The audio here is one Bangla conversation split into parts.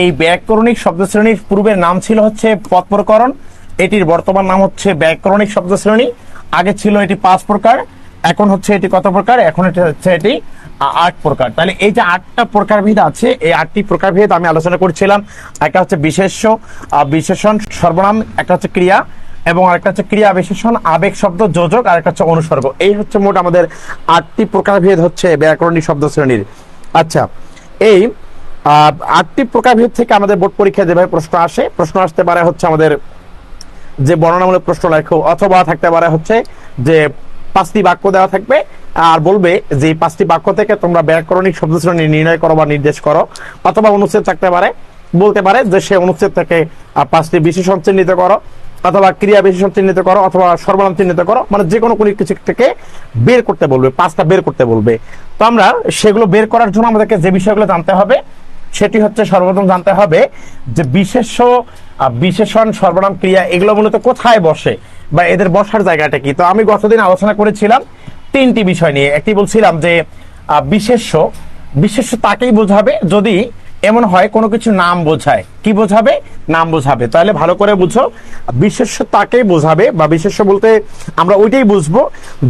এই ব্যাকরণিক শব্দ শ্রেণীর পূর্বের নাম ছিল হচ্ছে পদ প্রকরণ, এটির বর্তমান নাম হচ্ছে ব্যাকরণিক শব্দ শ্রেণী। আগে ছিল এটি 5 প্রকার, এখন হচ্ছে এটি কত প্রকার? এখন এটি হচ্ছে এটি 8 প্রকার। তাহলে এই যে 8টা প্রকারভেদ আছে, এই 8টি প্রকারভেদ আমি আলোচনা করছিলাম। একটা হচ্ছে বিশেষ্য, বিশেষণ, সর্বনাম, একটা হচ্ছে ক্রিয়া এবং আরেকটা হচ্ছে ক্রিয়া বিশেষণ, আবেগ শব্দ, যোজক, আর একটা হচ্ছে অনুসর্গ। এই হচ্ছে মোট আমাদের 8টি প্রকারভেদ হচ্ছে ব্যাকরণিক শব্দ শ্রেণীর। আচ্ছা, এই 8টি প্রকারভেদ থেকে আমাদের বোর্ড পরীক্ষায় যেভাবে প্রশ্ন আসতে পারে হচ্ছে আমাদের যে বর্ণনামূলক প্রশ্ন লেখো, অথবা থাকতে পারে হচ্ছে যে 5টি বাক্য দেওয়া থাকবে আর বলবে যে 5টি বাক্য থেকে তোমরা ব্যাকরণিক শব্দ শ্রেণী নির্ণয় করো বা নির্দেশ করো, অথবা অনুচ্ছেদ থাকতে পারে, বলতে পারে যে সে অনুচ্ছেদ থেকে 5টি বিশেষণ চিহ্নিত করো, অথবা ক্রিয়া বিশেষণ চিহ্নিত করো, অথবা সর্বনাম চিহ্নিত করো, মানে যে কোনো কিছু থেকে বের করতে বলবে, 5টা বের করতে বলবে। তো আমরা সেগুলো বের করার জন্য আমাদেরকে যে বিষয়গুলো জানতে হবে সেটি হচ্ছে সর্বপ্রথম জানতে হবে যে বিশেষ্য, বিশেষণ, সর্বনাম, ক্রিয়া এগুলো মূলত কোথায় বসে বা এদের বসার জায়গাটা কি। তো আমি গতদিন আলোচনা করেছিলাম 3টি বিষয় নিয়ে। একটি বলছিলাম যে বিশেষ্য, বিশেষ্য তাকেই বোঝাবে যদি এমন হয় কোনো কিছু নাম বোঝায়। কি বোঝাবে? নাম বোঝাবে। তাহলে ভালো করে বুঝো, বিশেষ্য তাকেই বোঝাবে বা বিশেষ্য বলতে আমরা ওইটাই বুঝবো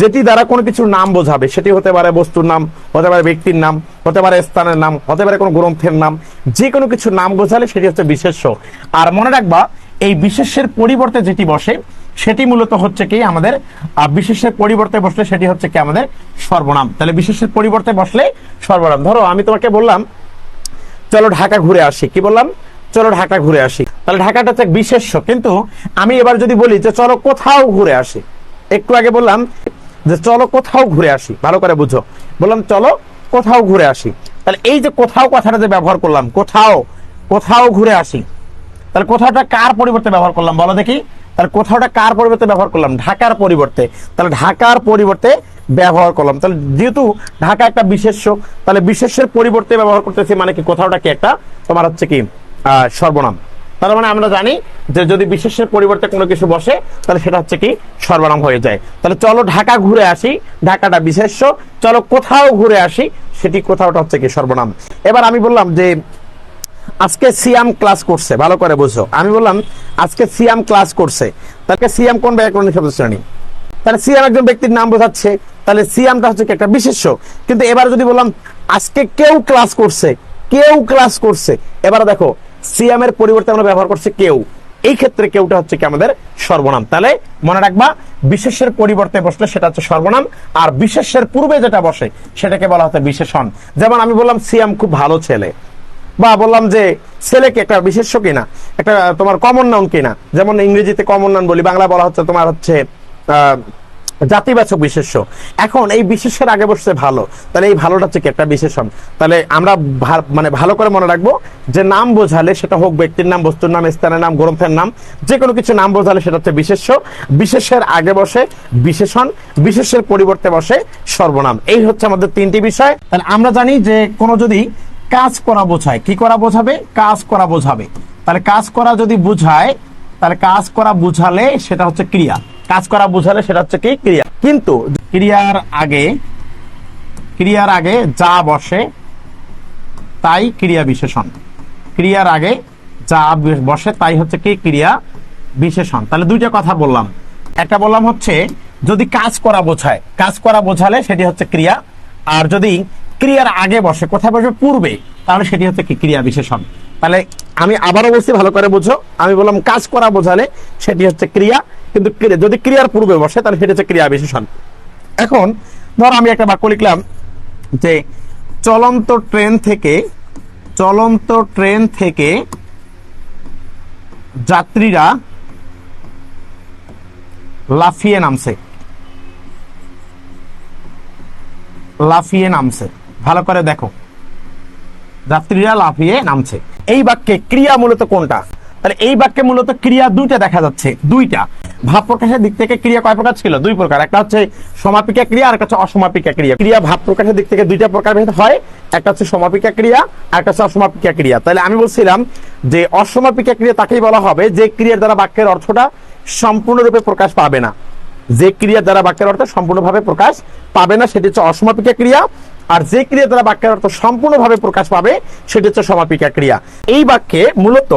যেটি দ্বারা কোনো কিছু নাম বোঝাবে। সেটি হতে পারে বস্তুর নাম, হতে পারে ব্যক্তির নাম, হতে পারে স্থানের নাম, হতে পারে কোনো গ্রন্থের নাম। যে কোনো কিছু নাম বোঝালে সেটি হচ্ছে বিশেষ্য। আর মনে রাখবা, এই বিশেষ্যের পরিবর্তে যেটি বসে সেটি মূলত হচ্ছে কি আমাদের বিশেষ্যের পরিবর্তে বসলে সেটি হচ্ছে কি আমাদের সর্বনাম। তাহলে বিশেষ্যের পরিবর্তে বসলে সর্বনাম। ধরো আমি তোমাকে বললাম চলো ঢাকা ঘুরে আসি। কি বললাম? চলো ঢাকা ঘুরে আসি। তাহলে ঢাকাটা হচ্ছে বিশেষ্য। কিন্তু আমি এবার যদি বলি যে চলো কোথাও ঘুরে আসি, একটু আগে বললাম যে চলো কোথাও ঘুরে আসি, ভালো করে বুঝো, বললাম চলো কোথাও ঘুরে আসি। তাহলে এই যে কোথাও কথাটা যে ব্যবহার করলাম, কোথাও, কোথাও ঘুরে আসি, তাহলে কোথাওটা কার পরিবর্তে ব্যবহার করলাম বলো দেখি? তাহলে কোথাওটা কার পরিবর্তে ব্যবহার করলাম? ঢাকার পরিবর্তে। তাহলে ঢাকার পরিবর্তে ব্যবহার করলাম। তাহলে যেহেতু ঢাকা একটা বিশেষ্য, তাহলে বিশেষ্যের পরিবর্তে ব্যবহার করতেছি, মানে কি কোথাওটা কি একটা তোমার হচ্ছে কি সর্বনাম। তার মানে আমরা জানি যে যদি বিশেষ্যের পরিবর্তে কোনো কিছু বসে তাহলে সেটা হচ্ছে কি সর্বনাম হয়ে যায়। তাহলে চলো ঢাকা ঘুরে আসি, ঢাকাটা বিশেষ্য, চলো কোথাও ঘুরে আসি, সেটি কোথাওটা হচ্ছে কি সর্বনাম। এবার আমি বললাম যে আজকে সিয়াম ক্লাস করছে, ভালো করে বুঝো। আমি বললাম আজকে সিয়াম ক্লাস করছে, তাহলে সিয়াম কোন ব্যাকরণিক শব্দ শ্রেণী? তাহলে সিয়াম একজন ব্যক্তির নাম বোঝাচ্ছে, তাহলে সিয়ামটা হচ্ছে একটা বিশেষ্য। কিন্তু এবার যদি বললাম আজকে কেউ ক্লাস করছে, কেউ ক্লাস করছে, এবার দেখো সিয়ামের পরিবর্তে আমরা ব্যবহার করছি কেউ, এই ক্ষেত্রে কেউটা হচ্ছে কি আমাদের সর্বনাম। তাহলে মনে রাখবা, বিশেষ্যের পরিবর্তে বসলে সেটা হচ্ছে সর্বনাম, আর বিশেষ্যের পূর্বে যেটা বসে সেটাকে বলা হচ্ছে বিশেষণ। যেমন আমি বললাম সিয়াম খুব ভালো ছেলে, বা বললাম যে ছেলেকে একটা বিশেষ্য কিনা, একটা তোমার কমন নাউন কিনা। যেমন ইংরেজিতে কমন নাউন বলি, বাংলা বলা হচ্ছে তোমার হচ্ছে জাতিবাচক বিশেষ্য। এখন এই বিশেষ্যের আগে বসছে ভালো, তাহলে এই ভালোটা হচ্ছে কি একটা বিশেষণ। তাহলে আমরা মানে ভালো করে মনে রাখবো যে নাম বোঝালে সেটা হোক ব্যক্তির নাম, বস্তুর নাম, স্থানের নাম, গ্রন্থের নাম, যে কোনো কিছু নাম বোঝালে সেটা হচ্ছে বিশেষ্য। বিশেষের আগে বসে বিশেষণ, বিশেষের পরিবর্তে বসে সর্বনাম। এই হচ্ছে আমাদের 3টি বিষয়। তাহলে আমরা জানি যে কোনো যদি কাজ করা বোঝায়, কি করা বোঝাবে? কাজ করা বোঝাবে। তাহলে কাজ করা যদি বোঝায়, তাহলে কাজ করা বুঝালে সেটা হচ্ছে ক্রিয়া। কাজ করা বুঝালে সেটা হচ্ছে কি ক্রিয়া। কিন্তু ক্রিয়ার আগে যা বসে তাই ক্রিয়া বিশেষণ। ক্রিয়ার আগে যা বসে তাই হচ্ছে কি ক্রিয়া বিশেষণ। তাহলে 2টা কথা বললাম। একটা বললাম হচ্ছে যদি কাজ করা বোঝায়, কাজ করা বোঝালে সেটি হচ্ছে ক্রিয়া, আর যদি ক্রিয়ার আগে বসে, কোথায় বসবে? পূর্বে, তাহলে সেটি হচ্ছে কি ক্রিয়া বিশেষণ। তাহলে আমি আবারও বলছি, ভালো করে বুঝো। আমি বললাম কাজ করা বোঝালে সেটি হচ্ছে ক্রিয়া, কিন্তু যদি ক্রিয়ার পূর্বে বসে তাহলে সেটি হচ্ছে ক্রিয়া বিশেষণ। এখন ধর আমি একটা বাক্য লিখলাম যে চলন্ত ট্রেন থেকে যাত্রীরা লাফিয়ে নামছে। ভালো করে দেখো, যাত্রীরা লাফিয়ে নামছে। এই বাক্যে ক্রিয়া মূলত কোনটা? তাহলে এই বাক্যে মূলত ক্রিয়া 2টা দেখা যাচ্ছে। 2টা ভাব প্রকাশের দিক থেকে ক্রিয়া কয় প্রকার ছিল? 2 প্রকার। একটা হচ্ছে সমাপিকা ক্রিয়া আর একটা হচ্ছে অসমাপিকা ক্রিয়া। ক্রিয়া ভাব প্রকাশের দিক থেকে 2টা প্রকার ভেদ হয়, একটা হচ্ছে সমাপিকা ক্রিয়া আর একটা হচ্ছে অসমাপিকা ক্রিয়া। তাহলে আমি বলছিলাম যে অসমাপিকা ক্রিয়া তাকেই বলা হবে যে ক্রিয়ার দ্বারা বাক্যের অর্থটা সম্পূর্ণরূপে প্রকাশ পাবে না। যে ক্রিয়ার দ্বারা বাক্যের অর্থ সম্পূর্ণভাবে প্রকাশ পাবে না সেটি হচ্ছে অসমাপিকা ক্রিয়া। আর যে ক্রিয়া দ্বারা বাক্যের অর্থ সম্পূর্ণভাবে প্রকাশ পাবে সেটা হচ্ছে সমাপিকা ক্রিয়া। এই বাক্যে মূলত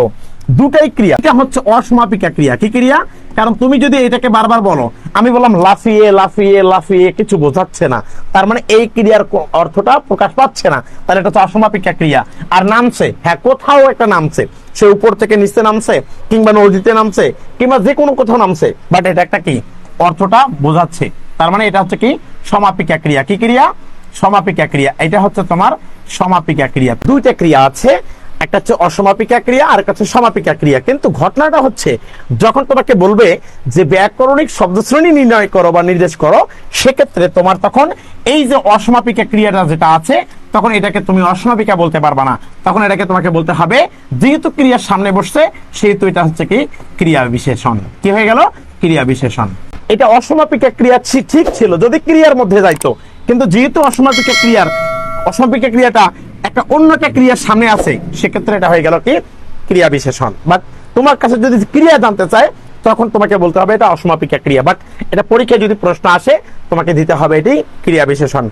দুটাই ক্রিয়া, এটা হচ্ছে অসমাপিকা ক্রিয়া। কি ক্রিয়া? কারণ তুমি যদি এটাকে বারবার বলো, আমি বললাম লাফিয়ে লাফিয়ে লাফিয়ে, কিছু বোঝাচ্ছে না, তার মানে এই ক্রিয়ার অর্থটা প্রকাশ পাচ্ছে না, তাহলে এটা হচ্ছে অসমাপিকা ক্রিয়া। আর নামছে, হ্যাঁ কোথাও একটা নামছে, সে উপর থেকে নিচে নামছে, কিংবা নদীতে নামছে, কিংবা যে কোনো কোথাও নামছে, বাট এটা একটা কি অর্থটা বোঝাচ্ছে, তার মানে এটা হচ্ছে কি সমাপিকা ক্রিয়া। কি ক্রিয়া? সমাপিকা ক্রিয়া। এটা হচ্ছে তোমার সমাপিকা ক্রিয়া। দুইটা ক্রিয়া আছে, একটা হচ্ছে অসমাপিকা ক্রিয়া আর একটা হচ্ছে সমাপিকা ক্রিয়া। কিন্তু ঘটনাটা হচ্ছে যখন তোমাকে বলবে যে ব্যাকরণিক শব্দশ্রেণী নির্ণয় করো বা নির্দেশ করো, সেক্ষেত্রে তোমার তখন এই যে অসমাপিকা ক্রিয়াটা যেটা আছে, তখন এটাকে তুমি অসমাপিকা বলতে পারবা না, তখন এটাকে তোমাকে বলতে হবে যেহেতু ক্রিয়ার সামনে বসছে সেহেতু এটা হচ্ছে কি ক্রিয়া বিশেষণ। কি হয়ে গেল? ক্রিয়া বিশেষণ। এটা অসমাপিকা ক্রিয়া ঠিক ছিল যদি ক্রিয়ার মধ্যে যাইতো, কিন্তু যেহেতু অসমাপিকা ক্রিয়াটা একটা অন্য একটা ক্রিয়ার সামনে আছে, সেক্ষেত্রে এটা হয়ে গেল কি ক্রিয়া বিশেষণ। বাট তোমার কাছে যদি ক্রিয়া জানতে চায় তখন তোমাকে বলতে হবে এটা অসমাপিকা ক্রিয়া। বাট এটা পরীক্ষায় যদি প্রশ্ন আসে তোমাকে দিতে হবে এটি ক্রিয়া বিশেষণ।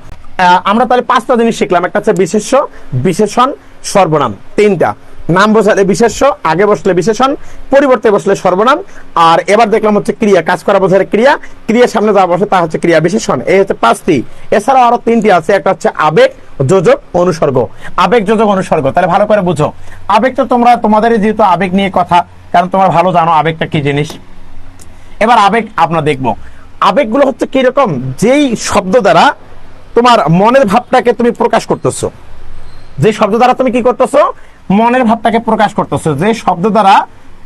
আমরা তাহলে 5টা জিনিস শিখলাম। একটা হচ্ছে বিশেষ্য, বিশেষণ, সর্বনাম। 3টা নাম বোঝালে বিশেষ্য, আগে বসলে বিশেষণ, পরিবর্তে বসলে সর্বনাম। আর এবার দেখলাম হচ্ছে ক্রিয়া, কাজ করা বোঝালে ক্রিয়া, ক্রিয়ার সামনে যা বসে তা হচ্ছে ক্রিয়া বিশেষণ। এই হচ্ছে 5টি। এছাড়াও আরো 3টি আছে, একটা হচ্ছে আবেগ, যোজক, অনুসর্গ। আবেগ, যোজক, অনুসর্গ। তাহলে ভালো করে বুঝো। আবেগ তো তোমাদের যেহেতু আবেগ নিয়ে কথা, কারণ তোমরা ভালো জানো আবেগটা কি জিনিস। এবার আবেগ আমরা দেখব। আবেগগুলো হচ্ছে কিরকম? যেই শব্দ দ্বারা তোমার মনের ভাবটাকে তুমি প্রকাশ করতেছো, যে শব্দ দ্বারা তুমি কি করতেছো? মনের ভাবটাকে প্রকাশ করতেছো। যে শব্দ দ্বারা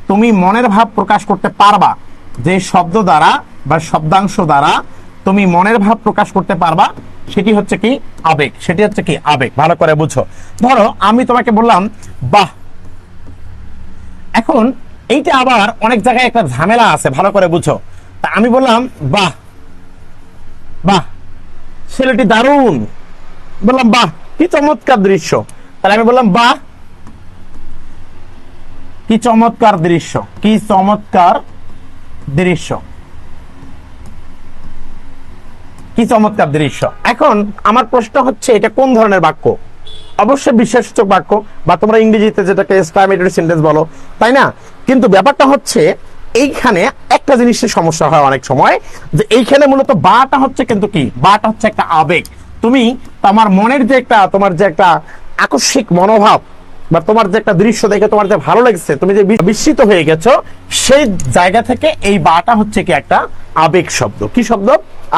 তুমি মনের ভাব প্রকাশ করতে পারবা, যে শব্দ দ্বারা বা শব্দাংশ দ্বারা তুমি মনের ভাব প্রকাশ করতে পারবা, সেটি হচ্ছে কি আবেগ। সেটি হচ্ছে কি আবেগ। ভালো করে বুঝো। ধরো আমি তোমাকে বললাম বাহ। এখন এইটা আবার অনেক জায়গায় একটা ঝামেলা আছে, ভালো করে বুঝো। তা আমি বললাম বাহ, বাহ ছেলেটি দারুণ, বললাম বাহ কি চমৎকার দৃশ্য। তাহলে আমি বললাম বাহ কি চমৎকার দৃশ্য, কি চমৎকার দৃশ্য, কি চমৎকার দৃশ্য। এখন আমার প্রশ্ন হচ্ছে এটা কোন ধরনের বাক্য? অবশ্যই বিশেষসূচক বাক্য, বা তোমরা ইংরেজিতে যেটাকে এক্সক্লামেটরি সেন্টেন্স বলো, তাই না? কিন্তু ব্যাপারটা হচ্ছে এইখানে একটা জিনিসের সমস্যা হয় অনেক সময়, যে এইখানে মূলত বাটা হচ্ছে কিন্তু কি, বাটা হচ্ছে একটা আবেগ। তুমি তোমার মনের যে একটা, তোমার যে একটা আকস্মিক মনোভাব, বা তোমার যে একটা দৃশ্য দেখে তোমার যে ভালো লাগছে, তুমি যে বিস্মিত হয়ে গেছো, সেই জায়গা থেকে এই বাটা হচ্ছে কি একটা আবেগ শব্দ। কি শব্দ?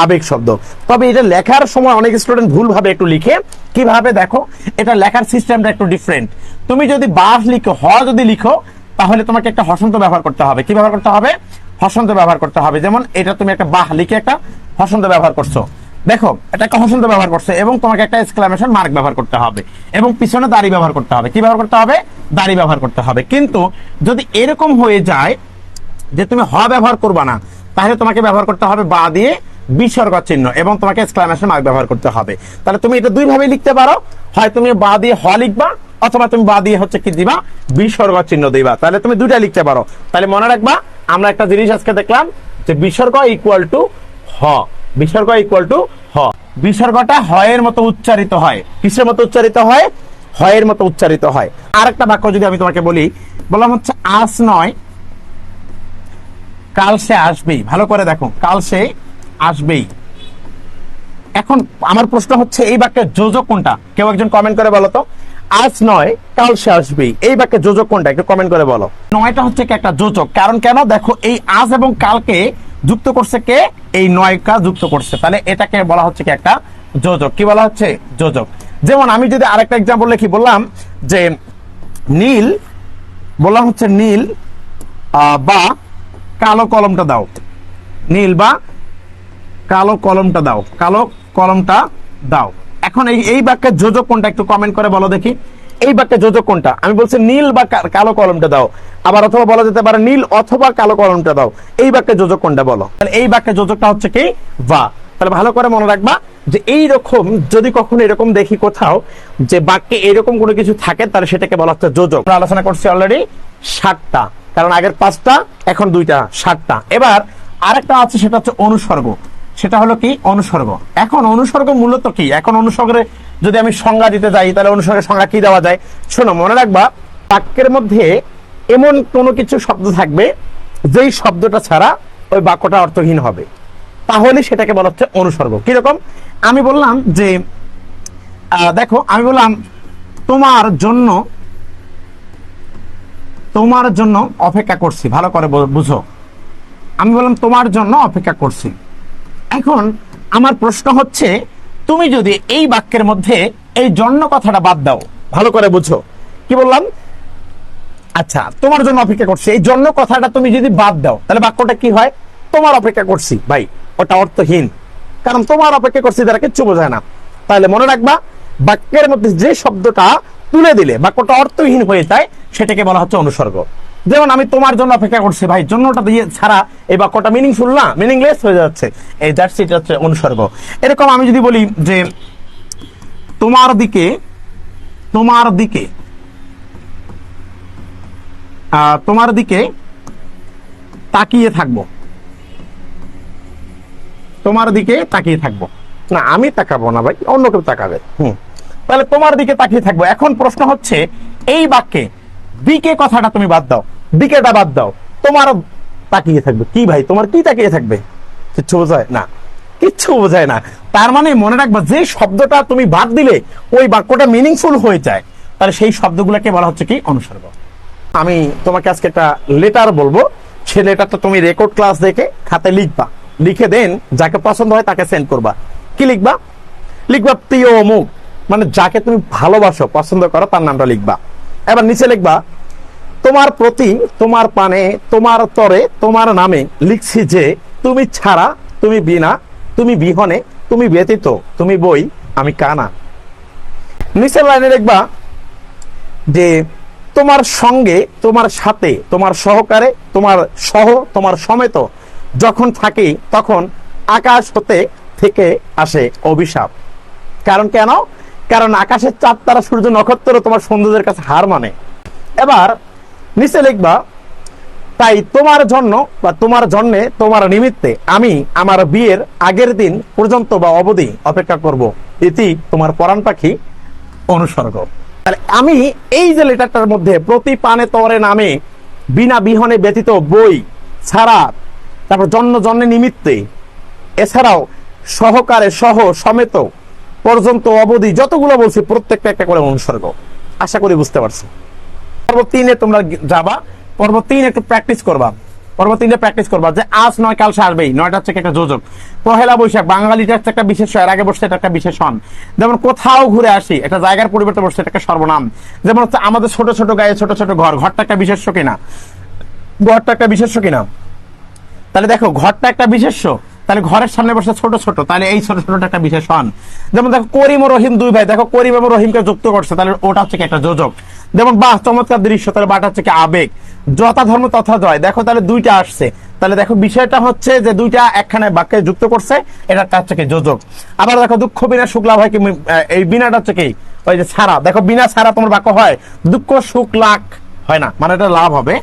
আবেগ শব্দ। তবে এটা লেখার সময় অনেক স্টুডেন্ট ভুল ভাবে একটু লিখে। কিভাবে? দেখো, এটা লেখার সিস্টেমটা একটু ডিফারেন্ট। তুমি যদি বাহ লিখো, হ যদি লিখো, তাহলে তোমাকে একটা হসন্ত ব্যবহার করতে হবে। কি ব্যবহার করতে হবে? হসন্ত ব্যবহার করতে হবে। যেমন এটা তুমি একটা বাহ লিখে একটা হসন্ত ব্যবহার করছো, দেখো এটা একটা হসন্ত ব্যবহার করছে, এবং তোমাকে একটা এক্সক্লামেশন মার্ক ব্যবহার করতে হবে, এবং পিছনে দাড়ি ব্যবহার করতে হবে। কি ব্যবহার করতে হবে? দাড়ি ব্যবহার করতে হবে। কিন্তু যদি এরকম হয়ে যায় যে তুমি হ ব্যবহার করবা না, তাহলে তোমাকে ব্যবহার করতে হবে বা দিয়ে বিসর্গ চিহ্ন, এবং তোমাকে এক্সক্লামেশন মার্ক ব্যবহার করতে হবে। তাহলে তুমি এটা দুই ভাবে লিখতে পারো, হয় তুমি বা দিয়ে হ লিখবা, অথবা তুমি বা দিয়ে হচ্ছে কি দিবা, বিসর্গ চিহ্ন দিবা। তাহলে তুমি দুইটা লিখতে পারো। তাহলে মনে রাখবা, আমরা একটা জিনিস আজকে দেখলাম যে বিসর্গ ইকুয়াল টু হ, বিসর্গ ইকুয়াল টু হ। বিসর্গটা হয়ের মতো উচ্চারিত হয়। কিসের মতো উচ্চারিত হয়? হয়ের মতো উচ্চারিত হয়। আরেকটা বাক্য যদি আমি তোমাকে বললাম হচ্ছে আজ নয় কাল সে আসবেই। ভালো করে দেখো, কাল সে আসবেই। এখন আমার প্রশ্ন হচ্ছে এই বাক্যের যোজক কোনটা? কেউ একজন কমেন্ট করে বলো তো। আজ নয় কাল সে আসবেই, এই বাক্যের যোজক কোনটা? একটু কমেন্ট করে বলো। নয়টা হচ্ছে কি একটা যোজক। কারণ কেন? দেখো, এই আজ এবং কালকে যুক্ত করছে কে? এই নয়কা যুক্ত করছে। তাহলে এটাকে বলা হচ্ছে কি একটা যোজক। কি বলা হচ্ছে? যোজক। যেমন আমি যদি আরেকটা এক্সাম্পল লিখি, বললাম যে নীল, বললাম হচ্ছে নীল বা কালো কলমটা দাও, নীল বা কালো কলমটা দাও, কালো কলমটা দাও। এখন এই বাক্যের যোজক কোনটা? একটু কমেন্ট করে বলো দেখি। এই বাক্যের যোজক কোনটা? আমি বলছি নীল বা কালো কলমটা দাও। আবার অথবা বলা যেতে পারে নীল অথবা কালো কলমটা দাও। এই বাক্যের যোজক কোনটা বলো? তাহলে এই বাক্যের যোজকটা হচ্ছে কি বা। তাহলে ভালো করে মনে রাখবা যে এই রকম যদি কখনো এরকম দেখি কোথাও যে বাক্যে এরকম কোনো কিছু থাকে, তাহলে সেটাকে বলা হচ্ছে যোজক। আমরা আলোচনা করছি অলরেডি 7টা, কারণ আগের 5টা এখন 2টা, 7টা। এবার আরেকটা আছে, সেটা হচ্ছে অনুসর্গ। সেটা হলো কি? অনুসর্গ। এখন অনুসর্গ মূলত কি? এখন অনুসর্গের যদি আমি সংজ্ঞা দিতে যাই তাহলে অনুসর্গের সংজ্ঞা কি দেওয়া যায়? শোনো, মনে রাখবা বাক্যের মধ্যে এমন কোনো কিছু শব্দ থাকবে যেই শব্দটা ছাড়া ওই বাক্যটা অর্থহীন হবে, তাহলে সেটাকে বলা হচ্ছে অনুসর্গ। কিরকম? আমি বললাম যে দেখো, আমি বললাম তোমার জন্য অপেক্ষা করছি। ভালো করে বুঝো, আমি বললাম তোমার জন্য অপেক্ষা করছি। এখন আমার প্রশ্ন হচ্ছে, তুমি যদি এই বাক্যের মধ্যে এই জন্য কথাটা বাদ দাও, ভালো করে বুঝো কি বললাম। আচ্ছা, তোমার জন্য অপেক্ষা করছি, এই জন্য কথাটা তুমি যদি বাদ দাও, তাহলে বাক্যটা কি হয়? তোমার অপেক্ষা করছি। ভাই, ওটা অর্থহীন, কারণ তোমার অপেক্ষা করছি দ্বারা কিচ্ছু বোঝায় না। তাহলে মনে রাখবা, বাক্যের মধ্যে যে শব্দটা তুলে দিলে বাক্যটা অর্থহীন হয়ে যায়, সেটাকে বলা হচ্ছে অনুসর্গ। যেমন আমি তোমার জন্য অপেক্ষা করছি, ভাই জন্যটা দিয়ে ছাড়া এই বাক্যটা মিনিংফুল না, মিনিংলেস হয়ে যাচ্ছে, এই দ্যাটস ইট, হচ্ছে অনুসর্গ। এরকম আমি যদি বলি যে তোমার দিকে তাকিয়ে থাকবো, তোমার দিকে তাকিয়ে থাকবো, না আমি তাকাবো না ভাই, অন্য কেউ তাকাবে। তাহলে তোমার দিকে তাকিয়ে থাকবো। এখন প্রশ্ন হচ্ছে, এই বাক্যে দিকে কথাটা তুমি বাদ দাও, দিকেটা বাদ দাও, তোমার তাকিয়ে থাকবে। কি ভাই, তোমার কি তাকিয়ে থাকবে? কিচ্ছু বোঝায় না, কিচ্ছু বোঝায় না। তার মানে মনে রাখবা, যে শব্দটা তুমি বাদ দিলে ওই বাক্যটা মিনিংফুল হয়ে যায়, তাহলে সেই শব্দগুলোকে বলা হচ্ছে কি? অনুসর্গ। আমি তোমাকে আজকে একটা লেটার বলবো, সেই লেটারটা তুমি রেকর্ড ক্লাস দেখে খাতে লিখবা, লিখে দেন যাকে পছন্দ হয় তাকে সেন্ড করবা। কি লিখবা? লিখবা প্রিয় অমুক, মানে যাকে তুমি ভালোবাসো, পছন্দ করো, তার নামটা লিখবা। এবার নিচে লিখবা, তোমার প্রতি, তোমার পানে, তোমার তরে, তোমার নামে লিখছি যে তুমি ছাড়া, তুমি বিনা, তুমি বিহনে, তুমি ব্যতীত, তুমি বই, আমি কানা। নিচের লাইনে লিখবা যে তোমার সঙ্গে, তোমার সাথে, তোমার সহকারে, তোমার সহ, তোমার সমেত যখন থাকি, তখন আকাশ হতে থেকে আসে অভিশাপ। কারণ কেন? কারণ আকাশের চাঁদ তারা, সূর্য, নক্ষত্র তোমার সৌন্দর্যের কাছে হার মানে। এবার নিচে লিখবা, তাই তোমার জন্য বা তোমার জন্যে, তোমার নিমিত্তে আমি আমার বিয়ের আগের দিন পর্যন্ত বা অবধি অপেক্ষা করব, ইতি তোমার পরাণ পাখি অনুসর্গ। তাহলে আমি এই যে লেটারটার মধ্যে প্রতি পানে তরে নামে, বিনা বিহনে ব্যতীত, বই ছাড়া, তারপর জন্যে নিমিত্তে, এছাড়াও সহকারে, সহ, সমেত, পর্যন্ত, অবধি, যতগুলো বলছি প্রত্যেকটা একটা করে অনুসর্গ। আশা করি বুঝতে পারছো। পর্ব 3-এ তোমরা যাবা, পর্ব 3 একটু প্র্যাকটিস করবা, পর্ব 3-এ প্র্যাকটিস করবা যে আজ নয় কাল সে আসবেই। 9টা হচ্ছে একটা যোজক। পহেলা বৈশাখ বাঙালিটা হচ্ছে একটা বিশেষ্য, এর আগে বসছে এটা একটা বিশেষণ। যেমন কোথাও ঘুরে আসি, এটা জায়গার পরিবর্তে বসছে, এটা একটা সর্বনাম। যেমন হচ্ছে আমাদের ছোট ছোট গায়ে ছোট ছোট ঘর, ঘরটা একটা বিশেষ্য কিনা? ঘরটা একটা বিশেষ্য কিনা? তাহলে দেখো, ঘরটা একটা বিশেষ্য, তাহলে ঘরের সামনে বসে ছোট ছোট, তাহলে এই ছোট ছোটটা একটা বিশেষণ। যেমন দেখো করিম ও রহিম দুই ভাই, দেখো করিম এবং রহিমকে যুক্ত করছে, তাহলে ওটা হচ্ছে কি একটা যোজক। যেমন বাহ চমৎকার দৃশ্য, তাহলে বাটা হচ্ছে কি আবেগ। যথা ধর্ম তথা জয়, দেখো তাহলে দুইটা আসছে, তাহলে দেখো বিষয়টা হচ্ছে যে দুইটা একখানে বাক্যে যুক্ত করছে, এটা হচ্ছে কি যোজক। আবার দেখো দুঃখ বিনা সুখ লাভ হয় কি, এই বিনাটা হচ্ছে কি ওই যে ছাড়া, দেখো বিনা ছাড়া তোমার বাক্য হয় দুঃখ সুখ লাভ হয় না, মানে এটা লাভ হবে।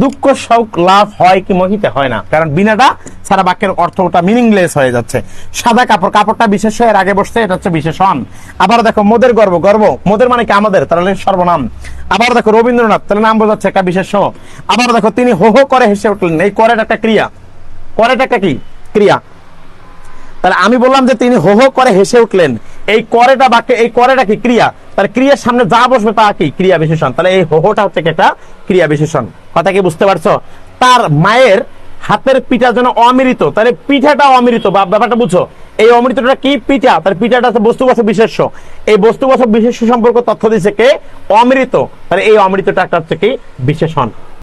দুঃখ সুখ লাভ হয় কি মহিতে হয় না, কারণ বিনাটা সারা বাক্যের অর্থটা মিনিংলেস হয়ে যাচ্ছে। সাদা কাপড়, কাপড়টা বিশেষ্য, এর আগে বসছে, এটা হচ্ছে বিশেষণ। আবার দেখো মোদের গর্ব, গর্ব মোদের মানে কি আমাদের, তাহলে সর্বনাম। আবার দেখো রবীন্দ্রনাথ, তাহলে নাম বোঝাচ্ছে একটা বিশেষ্য। আবার দেখো তিনি হো হো করে হেসে উঠলেন, এই করেটা একটা ক্রিয়া, করেটা একটা কি ক্রিয়া। তাহলে আমি বললাম যে তিনি হো হো করে হেসে উঠলেন, এই করেটা বাক্যে, এই করেটা কি ক্রিয়া, তাহলে ক্রিয়ার সামনে যা বসবে তা কি ক্রিয়া বিশেষণ। তাহলে এই হো হোটা হচ্ছে একটা ক্রিয়া বিশেষণ। কথা কি বুঝতে পারছো? তার মায়ের হাতের পিঠা যেন অমৃত, তাহলে পিঠাটা অমৃত, বা ব্যাপারটা বুঝছো। এই অমৃতটা কি? পিঠা। তাহলে পিঠাটা হচ্ছে বস্তুগত বিশেষ্য, এই বস্তুগত বিশেষ্য সম্পর্ক তথ্য দিচ্ছে কে? অমৃত। তাহলে এই অমৃতটা একটা হচ্ছে কি বিশেষণ।